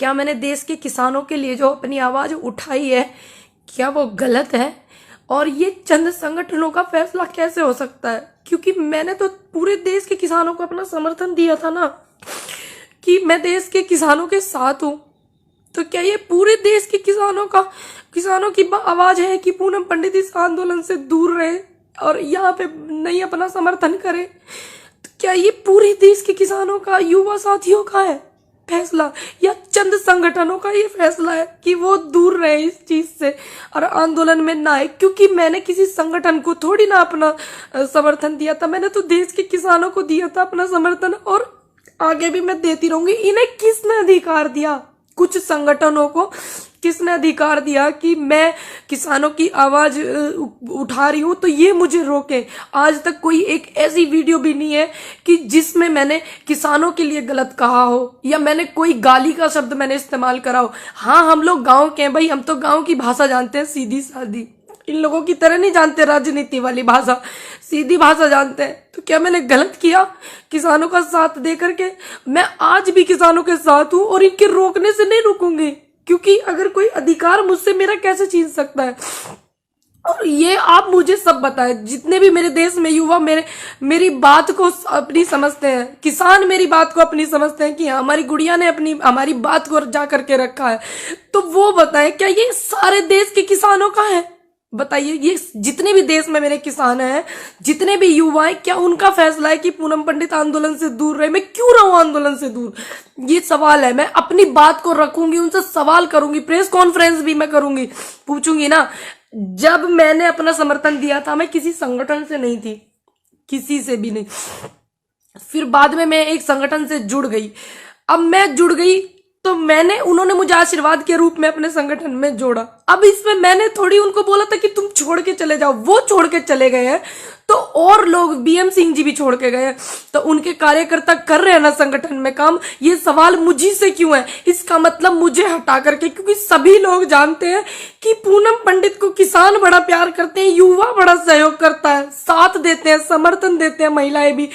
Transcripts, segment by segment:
क्या मैंने देश के किसानों के लिए जो अपनी आवाज उठाई है, क्या वो गलत है? और ये चंद संगठनों का फैसला कैसे हो सकता है? क्योंकि मैंने तो पूरे देश के किसानों को अपना समर्थन दिया था ना, कि मैं देश के किसानों के साथ हूं। तो क्या ये पूरे देश के किसानों की आवाज है कि पूनम पंडित इस आंदोलन से दूर रहे और यहाँ पे नहीं अपना समर्थन करे? तो क्या ये पूरे देश के किसानों का, युवा साथियों का है फैसला, या चंद संगठनों का ये फैसला है कि वो दूर रहे इस चीज से और आंदोलन में ना आए? क्योंकि मैंने किसी संगठन को थोड़ी ना अपना समर्थन दिया था, मैंने तो देश के किसानों को दिया था अपना समर्थन, और आगे भी मैं देती रहूंगी। इन्हें किसने अधिकार दिया, कुछ संगठनों को किसने अधिकार दिया कि मैं किसानों की आवाज उठा रही हूं तो ये मुझे रोके? आज तक कोई एक ऐसी वीडियो भी नहीं है कि जिसमें मैंने किसानों के लिए गलत कहा हो या मैंने कोई गाली का शब्द मैंने इस्तेमाल करा हो। हाँ, हम लोग गांव के हैं भाई, हम तो गांव की भाषा जानते हैं, सीधी सादी। इन लोगों की तरह नहीं जानते राजनीति वाली भाषा, सीधी भाषा जानते हैं। तो क्या मैंने गलत किया किसानों का साथ दे करके? मैं आज भी किसानों के साथ हूं और इनके रोकने से नहीं रुकूंगी, क्योंकि अगर कोई अधिकार मुझसे मेरा कैसे छीन सकता है? और ये आप मुझे सब बताएं, जितने भी मेरे देश में युवा मेरी बात को अपनी समझते हैं, किसान मेरी बात को अपनी समझते हैं कि हमारी गुड़िया ने हमारी बात को जा करके रखा है, तो वो बताएं क्या ये सारे देश के किसानों का है? बताइए, ये जितने भी देश में मेरे किसान हैं, जितने भी युवा हैं, क्या उनका फैसला है कि पूनम पंडित आंदोलन से दूर रहे? मैं क्यों रहूं आंदोलन से दूर? ये सवाल है। मैं अपनी बात को रखूंगी, उनसे सवाल करूंगी, प्रेस कॉन्फ्रेंस भी मैं करूंगी, पूछूंगी ना। जब मैंने अपना समर्थन दिया था, मैं किसी संगठन से नहीं थी, किसी से भी नहीं। फिर बाद में मैं एक संगठन से जुड़ गई। अब मैं जुड़ गई तो उन्होंने मुझे आशीर्वाद के रूप में अपने संगठन में जोड़ा। अब इसमें मैंने थोड़ी उनको बोला था कि तुम छोड़ के चले जाओ, वो छोड़ के चले गए हैं, तो और लोग, बीएम सिंह जी भी छोड़ के गए हैं, तो उनके कार्यकर्ता कर रहे हैं ना संगठन में काम। ये सवाल मुझी से क्यों है? इसका मतलब मुझे हटा करके, क्योंकि सभी लोग जानते हैं कि पूनम पंडित को किसान बड़ा प्यार करते हैं, युवा बड़ा सहयोग करता है, साथ देते हैं, समर्थन देते हैं, महिलाएं भी।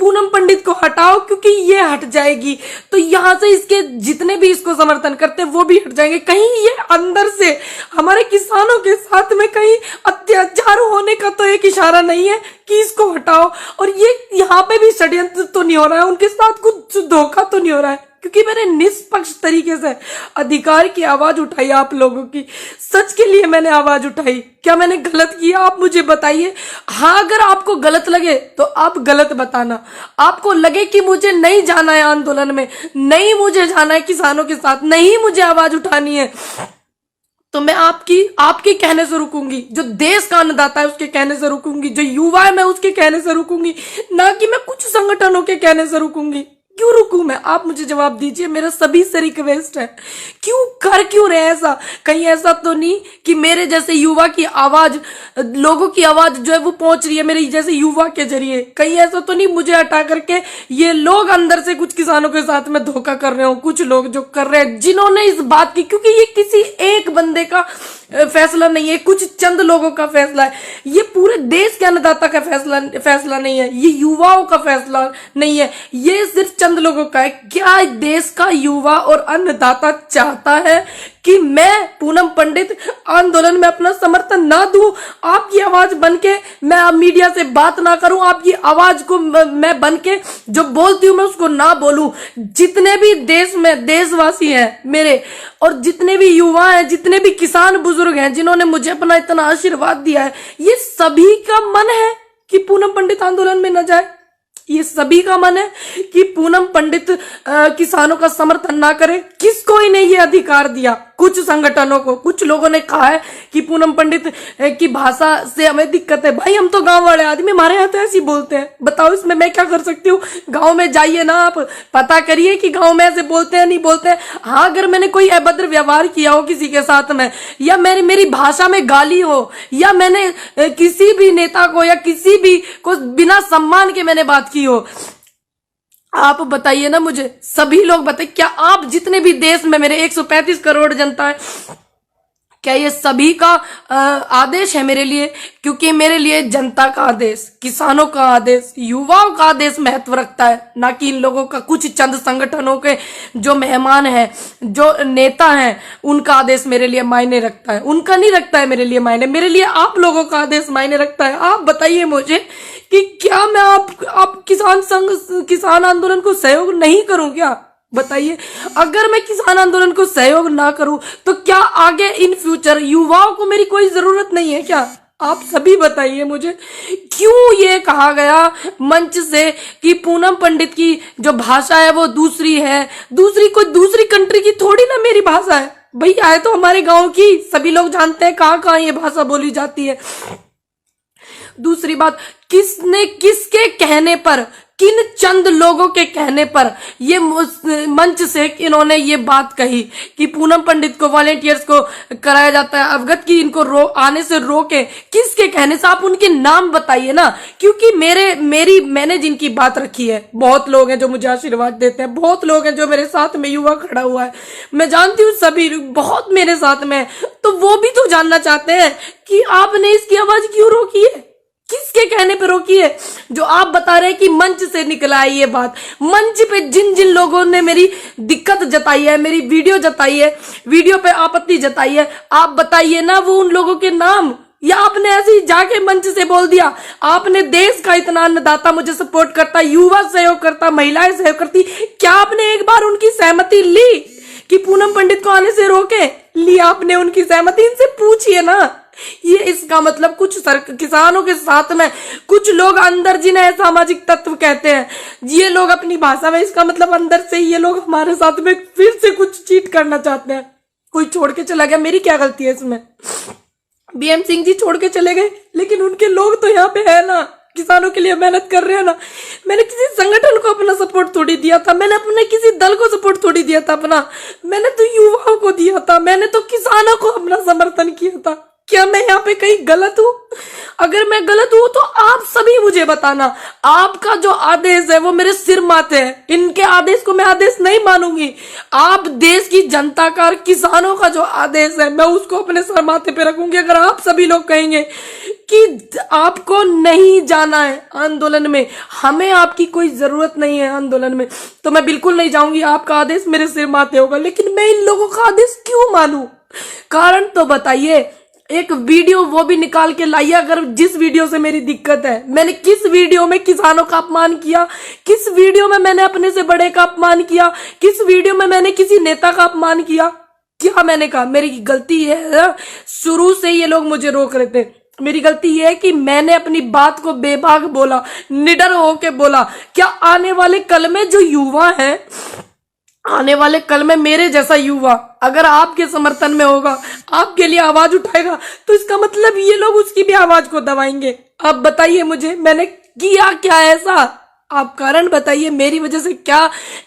पूनम पंडित को हटाओ, क्योंकि ये हट जाएगी तो यहां से इसके जितने भी इसको समर्थन करते हैं वो भी हट जाएंगे। कहीं ये अंदर से हमारे किसानों के साथ में कहीं अत्याचार होने का तो एक इशारा नहीं है कि इसको हटाओ? और ये यहाँ पे भी षड्यंत्र तो नहीं हो रहा है, उनके साथ कुछ धोखा तो नहीं हो रहा है? क्योंकि मैंने निष्पक्ष तरीके से अधिकार की आवाज उठाई, आप लोगों की सच के लिए मैंने आवाज उठाई। क्या मैंने गलत किया? आप मुझे बताइए। हाँ, अगर आपको गलत लगे तो आप गलत बताना। आपको लगे कि मुझे नहीं जाना है आंदोलन में, नहीं मुझे जाना है किसानों के साथ, नहीं मुझे आवाज उठानी है, तो मैं आपके कहने से रुकूंगी। जो देश का अन्नदाता है उसके कहने से रुकूंगी, जो युवा है मैं उसके कहने से रुकूंगी, ना कि मैं कुछ संगठनों के कहने से रुकूंगी। क्यों रुकूं मैं? आप मुझे जवाब दीजिए। मेरा सभी से रिक्वेस्ट है, क्यों रहे ऐसा? कहीं ऐसा तो नहीं कि मेरे जैसे युवा की आवाज, लोगों की आवाज जो है वो पहुंच रही है मेरे जैसे युवा के जरिए? कहीं ऐसा तो नहीं मुझे हटा करके ये लोग अंदर से कुछ किसानों के साथ में धोखा कर रहे हो? कुछ लोग जो कर रहे हैं, जिन्होंने इस बात की, क्योंकि ये किसी एक बंदे का फैसला नहीं है, कुछ चंद लोगों का फैसला है, ये पूरे देश के अन्नदाता का फैसला नहीं है, ये युवाओं का फैसला नहीं है, ये सिर्फ चंद लोगों का है। क्या देश का युवा और अन्नदाता चाहता है कि मैं पूनम पंडित आंदोलन में अपना समर्थन ना दूं? आपकी आवाज बनके मैं अब मीडिया से बात ना करूं, आपकी आवाज को मैं बनके जो बोलती हूं मैं उसको ना बोलूं? जितने भी देश में देशवासी हैं मेरे, और जितने भी युवा हैं, जितने भी किसान बुजुर्ग हैं, जिन्होंने मुझे अपना इतना आशीर्वाद दिया है, ये सभी का मन है कि पूनम पंडित आंदोलन में न जाए। ये सभी का मन है कि पूनम पंडित किसानों का समर्थन ना करे। किसको इन्हें ये अधिकार दिया? कुछ संगठनों को। कुछ लोगों ने कहा है कि पूनम पंडित की भाषा से हमें दिक्कत है। भाई, हम तो गांव वाले आदमी, हमारे यहाँ तो ऐसे ही बोलते हैं। बताओ इसमें मैं क्या कर सकती हूँ? गांव में जाइए ना, आप पता करिए कि गांव में ऐसे बोलते हैं नहीं बोलते हैं। हाँ, अगर मैंने कोई अभद्र व्यवहार किया हो किसी के साथ में, या मेरी भाषा में गाली हो, या मैंने किसी भी नेता को या किसी भी को बिना सम्मान के मैंने बात की हो, आप बताइए ना मुझे। सभी लोग बताइए, क्या आप जितने भी देश में मेरे 135 करोड़ जनता है, क्या ये सभी का आदेश है मेरे लिए? क्योंकि मेरे लिए जनता का आदेश, किसानों का आदेश, युवाओं का आदेश महत्व रखता है, ना कि इन लोगों का कुछ चंद संगठनों के जो मेहमान हैं, जो नेता हैं, उनका आदेश मेरे लिए मायने रखता है। उनका नहीं रखता है मेरे लिए मायने, मेरे लिए आप लोगों का आदेश मायने रखता है। आप बताइए मुझे कि क्या मैं आप किसान आंदोलन को सहयोग नहीं करूं क्या? बताइए, अगर मैं किसान आंदोलन को सहयोग ना करूं तो क्या आगे इन फ्यूचर युवाओं को मेरी कोई जरूरत नहीं है क्या? आप सभी बताइए मुझे, क्यों ये कहा गया मंच से कि पूनम पंडित की जो भाषा है वो दूसरी है, कोई दूसरी कंट्री की थोड़ी ना मेरी भाषा है। भैया है तो हमारे गांव की, सभी लोग जानते हैं कहाँ कहाँ ये भाषा बोली जाती है। दूसरी बात, किसने किसके कहने पर, किन चंद लोगों के कहने पर ये मंच से इन्होंने ये बात कही कि पूनम पंडित को, वॉलेंटियर्स को कराया जाता है अवगत की इनको आने से रोके? किसके कहने से? आप उनके नाम बताइए ना, क्योंकि मैंने जिनकी बात रखी है, बहुत लोग हैं जो मुझे आशीर्वाद देते हैं, बहुत लोग हैं जो मेरे साथ में युवा खड़ा हुआ है, मैं जानती हूँ सभी बहुत मेरे साथ में, तो वो भी तो जानना चाहते हैं कि आपने इसकी आवाज क्यों रोकी है, किसके कहने पे रोकी है? जो आप बता रहे हैं कि मंच से निकला है ये बात, मंच पे जिन जिन लोगों ने मेरी दिक्कत जताई है, मेरी वीडियो पे आपत्ति जताई है, आप बताइए ना वो उन लोगों के नाम, या आपने ऐसे ही जाके मंच से बोल दिया? आपने देश का इतना अन्नदाता मुझे सपोर्ट करता, युवा सहयोग करता, महिलाएं सहयोग करती, क्या आपने एक बार उनकी सहमति ली कि पूनम पंडित को आने से रोके? लिया आपने उनकी सहमति? इनसे पूछिए ना। ये इसका मतलब कुछ किसानों के साथ में कुछ लोग अंदर, जिन्हें सामाजिक तत्व कहते हैं, ये लोग अपनी भाषा में, इसका मतलब अंदर से ये लोग हमारे साथ में फिर से कुछ चीट करना चाहते हैं। कोई छोड़ के चला गया, मेरी क्या गलती है इसमें? बीएम सिंह जी छोड़ के चले गए, लेकिन उनके लोग तो यहाँ पे है ना, किसानों के लिए मेहनत कर रहे हैं ना। मैंने किसी संगठन को अपना सपोर्ट थोड़ी दिया था, मैंने अपने किसी दल को सपोर्ट थोड़ी दिया था अपना, मैंने तो युवाओं को दिया था, मैंने तो किसानों को अपना समर्थन किया था। क्या मैं यहाँ पे कहीं गलत हूँ? अगर मैं गलत हूँ तो आप सभी मुझे बताना। आपका जो आदेश है वो मेरे सिर माथे है, इनके आदेश को मैं आदेश नहीं मानूंगी। आप देश की जनता का और किसानों का जो आदेश है मैं उसको अपने सर माथे पे रखूंगी। अगर आप सभी लोग कहेंगे कि आपको नहीं जाना है आंदोलन में, हमें आपकी कोई जरूरत नहीं है आंदोलन में, तो मैं बिल्कुल नहीं जाऊंगी। आपका आदेश मेरे सिर माथे होगा, लेकिन मैं इन लोगों का आदेश क्यों मानूं? कारण तो बताइए। एक वीडियो वो भी निकाल के लाइए, अगर जिस वीडियो से मेरी दिक्कत है। मैंने किस वीडियो में किसानों का अपमान किया? किस वीडियो में मैंने अपने से बड़े का अपमान किया? किस वीडियो में मैंने किसी नेता का अपमान किया? क्या मैंने कहा? मेरी गलती है, शुरू से ये लोग मुझे रोक रहे थे। मेरी गलती ये है कि मैंने अपनी बात को बेबाक बोला, निडर होके बोला। क्या आने वाले कल में जो युवा है, आने वाले कल में मेरे जैसा युवा अगर आपके समर्थन में होगा, आपके लिए आवाज उठाएगा, तो इसका मतलब ये लोग उसकी भी आवाज को दबाएंगे। अब बताइए मुझे, मैंने किया क्या ऐसा? आप कारण बताइए, मेरी वजह से क्या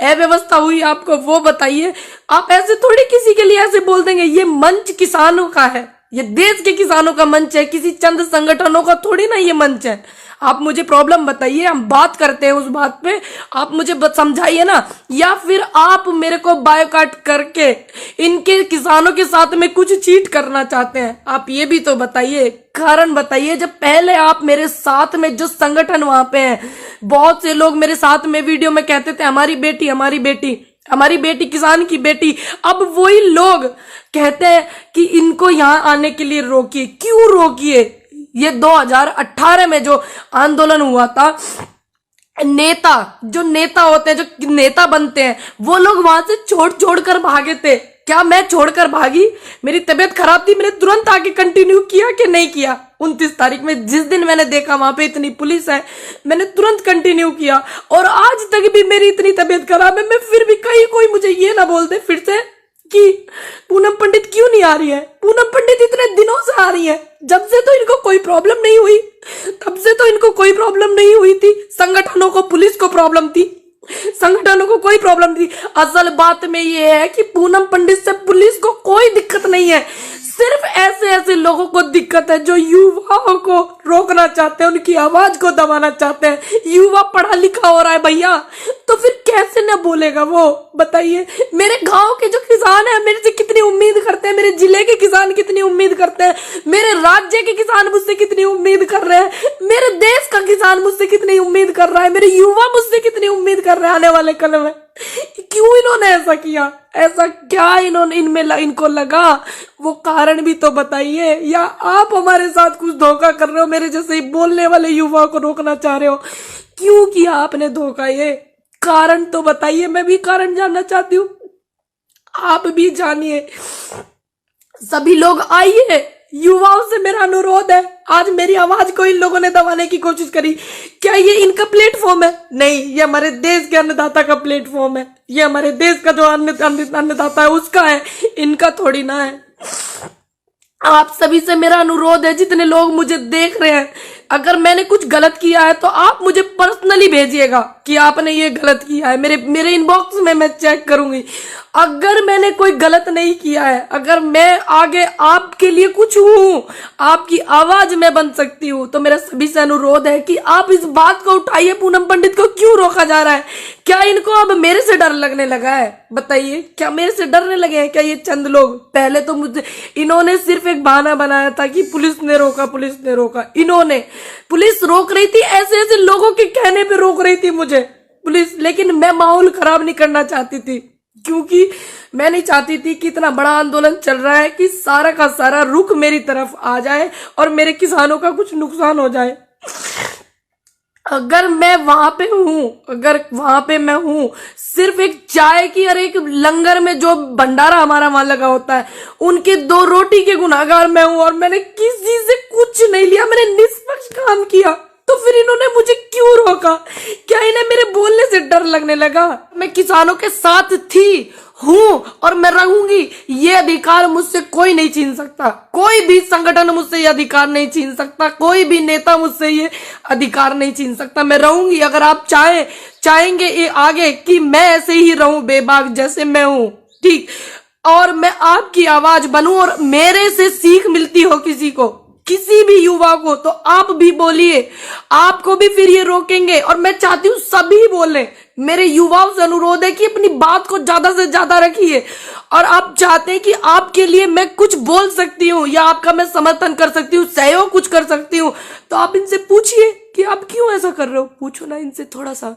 अव्यवस्था हुई आपको वो बताइए। आप ऐसे थोड़ी किसी के लिए ऐसे बोल देंगे। ये मंच किसानों का है, ये देश के किसानों का मंच है, किसी चंद संगठनों का थोड़ी ना ये मंच है। आप मुझे प्रॉब्लम बताइए, हम बात करते हैं उस बात पे, आप मुझे समझाइए ना। या फिर आप मेरे को बायकॉट करके इनके किसानों के साथ में कुछ चीट करना चाहते हैं? आप ये भी तो बताइए, कारण बताइए। जब पहले आप मेरे साथ में जो संगठन वहां पे हैं, बहुत से लोग मेरे साथ में वीडियो में कहते थे हमारी बेटी, हमारी बेटी, हमारी बेटी, किसान की बेटी। अब वही लोग कहते हैं कि इनको यहाँ आने के लिए रोकिए। क्यों रोकिए? ये 2018 में जो आंदोलन हुआ था, नेता होते हैं, जो नेता बनते हैं, वो लोग वहां से छोड़ कर भागे थे। क्या मैं छोड़कर भागी? मेरी तबीयत खराब थी, मैंने तुरंत आके कंटिन्यू किया कि नहीं किया? 29 तारीख में जिस दिन मैंने देखा वहां पे इतनी पुलिस है, मैंने तुरंत कंटिन्यू किया। और आज तक भी मेरी इतनी तबीयत खराब है, मैं फिर भी कहीं कोई मुझे ये ना बोल दे फिर से कि पूनम पंडित क्यों नहीं आ रही है। पूनम पंडित इतने दिनों से आ रही है, जब से तो इनको कोई प्रॉब्लम नहीं हुई, तब से तो इनको कोई प्रॉब्लम नहीं हुई थी। संगठनों को, पुलिस को प्रॉब्लम थी, संगठनों को कोई प्रॉब्लम थी। असल बात में ये है कि पूनम पंडित से पुलिस को कोई दिक्कत नहीं है, सिर्फ ऐसे ऐसे लोगों को दिक्कत है जो युवाओं को रोकना चाहते हैं, उनकी आवाज को दबाना चाहते हैं। युवा पढ़ा लिखा हो रहा है भैया, तो फिर कैसे न बोलेगा वो, बताइए। मेरे गांव के जो किसान है मेरे से कितनी उम्मीद करते हैं, मेरे जिले के किसान कितनी उम्मीद करते हैं, मेरे राज्य के किसान मुझसे कितनी उम्मीद कर रहे हैं, मेरे देश का किसान मुझसे कितनी उम्मीद कर रहा है, मेरे युवा मुझसे कितनी उम्मीद कर रहे हैं आने वाले कल में। क्यों इन्होंने ऐसा किया? ऐसा क्या इन्होंने इनको लगा? वो कारण भी तो बताइए। या आप हमारे साथ कुछ धोखा कर रहे हो, मेरे जैसे ही बोलने वाले युवा को रोकना चाह रहे हो? क्यों किया आपने धोखा? ये कारण तो बताइए, मैं भी कारण जानना चाहती हूँ, आप भी जानिए। सभी लोग आइए, युवाओं से मेरा अनुरोध है। आज मेरी आवाज को इन लोगों ने दबाने की कोशिश करी, क्या ये इनका प्लेटफॉर्म है? नहीं, ये हमारे देश के अन्नदाता का प्लेटफॉर्म है। ये हमारे देश का जो अन्नदाता है उसका है, इनका थोड़ी ना है। आप सभी से मेरा अनुरोध है, जितने लोग मुझे देख रहे हैं, अगर मैंने कुछ गलत किया है तो आप मुझे पर्सनली भेजिएगा कि आपने ये गलत किया है। मेरे इनबॉक्स में मैं चेक करूंगी। अगर मैंने कोई गलत नहीं किया है, अगर मैं आगे आपके लिए कुछ हूं, आपकी आवाज में बन सकती हूं, तो मेरा सभी से अनुरोध है कि आप इस बात को उठाइए। पूनम पंडित को क्यों रोका जा रहा है? क्या इनको अब मेरे से डर लगने लगा है? बताइए, क्या मेरे से डरने लगे हैं क्या ये चंद लोग? पहले तो मुझे इन्होंने सिर्फ एक बहाना बनाया था कि पुलिस ने रोका, पुलिस ने रोका। इन्होंने, पुलिस रोक रही थी, ऐसे ऐसे लोगों के कहने पे रोक रही थी मुझे पुलिस, लेकिन मैं माहौल खराब नहीं करना चाहती थी, क्योंकि मैं नहीं चाहती थी कि इतना बड़ा आंदोलन चल रहा है कि सारा का सारा रुख मेरी तरफ आ जाए और मेरे किसानों का कुछ नुकसान हो जाए। अगर मैं वहां पे हूं, अगर वहां पे मैं हूं, सिर्फ एक चाय की और एक लंगर में जो भंडारा हमारा वहां लगा होता है, उनके 2 रोटी के गुनाहगार मैं हूं, और मैंने किसी से कुछ नहीं लिया, मैंने निष्पक्ष काम किया, तो फिर इन्होंने मुझे क्यों रोका? क्या इन्हें मेरे बोलने से डर लगने लगा? मैं किसानों के साथ थी, हूं और मैं रहूंगी। ये अधिकार मुझसे कोई नहीं छीन सकता, कोई भी संगठन मुझसे ये अधिकार नहीं छीन सकता, कोई भी नेता मुझसे ये अधिकार नहीं छीन सकता। मैं रहूंगी। अगर आप चाहेंगे ये आगे कि मैं ऐसे ही रहूं बेबाक जैसे मैं हूं, ठीक, और मैं आपकी आवाज बनूं और मेरे से सीख मिलती हो किसी को, किसी भी युवा को, तो आप भी बोलिए, आपको भी फिर ये रोकेंगे। और मैं चाहती हूँ सभी बोले। मेरे युवाओं से अनुरोध है कि अपनी बात को ज्यादा से ज्यादा रखिए, और आप चाहते हैं कि आपके लिए मैं कुछ बोल सकती हूँ या आपका मैं समर्थन कर सकती हूँ, सहयोग कुछ कर सकती हूँ, तो आप इनसे पूछिए कि आप क्यों ऐसा कर रहे हो। पूछो ना इनसे थोड़ा सा।